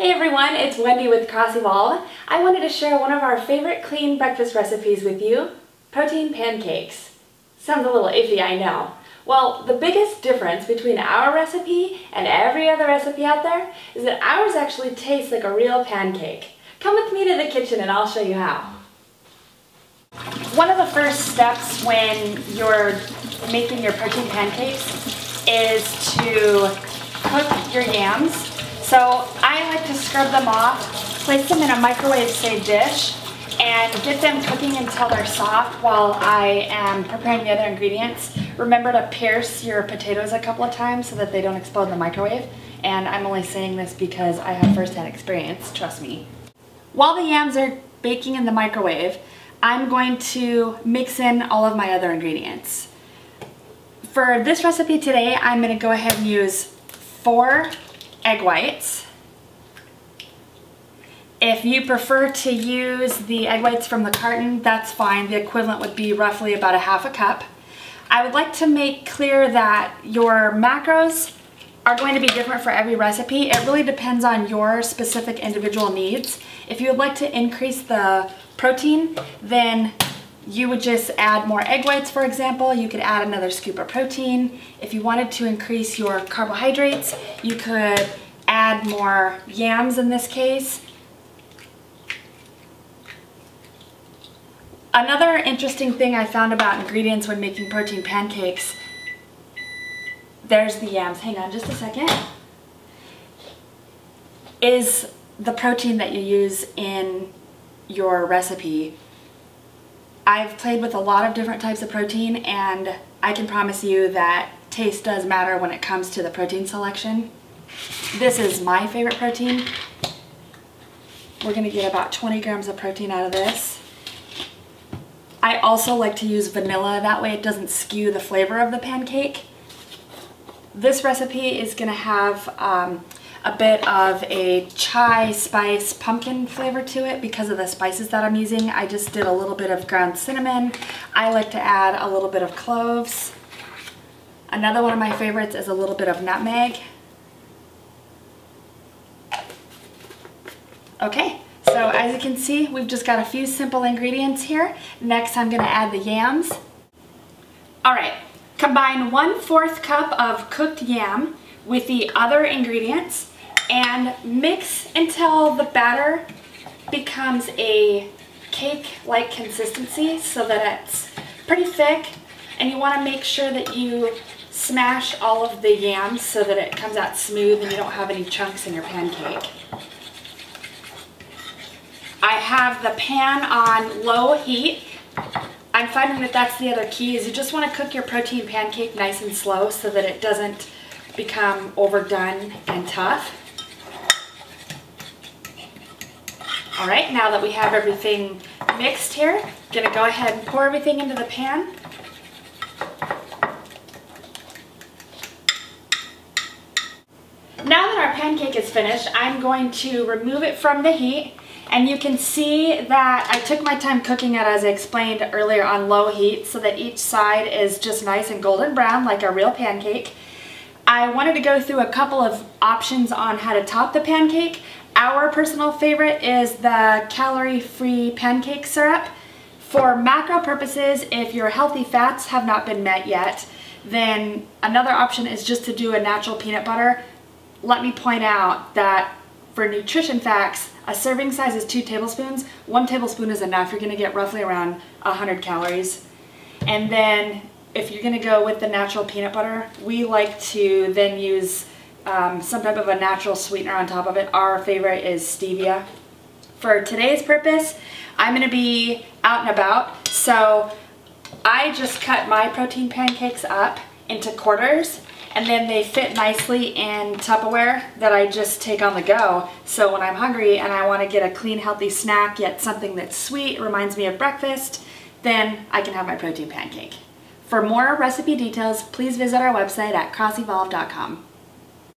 Hey everyone, it's Wendy with Cross Evolve. I wanted to share one of our favorite clean breakfast recipes with you, protein pancakes. Sounds a little iffy, I know. Well, the biggest difference between our recipe and every other recipe out there is that ours actually tastes like a real pancake. Come with me to the kitchen and I'll show you how. One of the first steps when you're making your protein pancakes is to cook your yams. So I like to scrub them off, place them in a microwave-safe dish, and get them cooking until they're soft while I am preparing the other ingredients. Remember to pierce your potatoes a couple of times so that they don't explode in the microwave. And I'm only saying this because I have first-hand experience, trust me. While the yams are baking in the microwave, I'm going to mix in all of my other ingredients. For this recipe today, I'm going to go ahead and use 4 egg whites. If you prefer to use the egg whites from the carton, that's fine. The equivalent would be roughly about 1/2 cup. I would like to make clear that your macros are going to be different for every recipe. It really depends on your specific individual needs. If you would like to increase the protein, then you would just add more egg whites, for example. You could add another scoop of protein. If you wanted to increase your carbohydrates, you could add more yams in this case. Another interesting thing I found about ingredients when making protein pancakes, there's the yams, hang on just a second, is the protein that you use in your recipe. I've played with a lot of different types of protein, and I can promise you that taste does matter when it comes to the protein selection. This is my favorite protein. We're going to get about 20 grams of protein out of this. I also like to use vanilla, that way it doesn't skew the flavor of the pancake. This recipe is going to have a bit of a chai spice pumpkin flavor to it because of the spices that I'm using. I just did a little bit of ground cinnamon. I like to add a little bit of cloves. Another one of my favorites is a little bit of nutmeg. Okay, so as you can see, we've just got a few simple ingredients here. Next, I'm going to add the yams. All right, combine 1/4 cup of cooked yam with the other ingredients and mix until the batter becomes a cake-like consistency so that it's pretty thick, and you want to make sure that you smash all of the yams so that it comes out smooth and you don't have any chunks in your pancake. I have the pan on low heat. I'm finding that that's the other key, is you just want to cook your protein pancake nice and slow so that it doesn't become overdone and tough. All right, now that we have everything mixed here, I'm going to go ahead and pour everything into the pan. Now that our pancake is finished, I'm going to remove it from the heat. And you can see that I took my time cooking it, as I explained earlier, on low heat so that each side is just nice and golden brown like a real pancake. I wanted to go through a couple of options on how to top the pancake. Our personal favorite is the calorie-free pancake syrup. For macro purposes, if your healthy fats have not been met yet, then another option is just to do a natural peanut butter. Let me point out that for nutrition facts, a serving size is 2 tablespoons. 1 tablespoon is enough. You're going to get roughly around 100 calories. And then if you're going to go with the natural peanut butter, we like to then use some type of a natural sweetener on top of it. Our favorite is stevia. For today's purpose, I'm going to be out and about, so I just cut my protein pancakes up into quarters, and then they fit nicely in Tupperware that I just take on the go. So when I'm hungry and I want to get a clean, healthy snack, yet something that's sweet, reminds me of breakfast, then I can have my protein pancake. For more recipe details, please visit our website at crossevolve.com.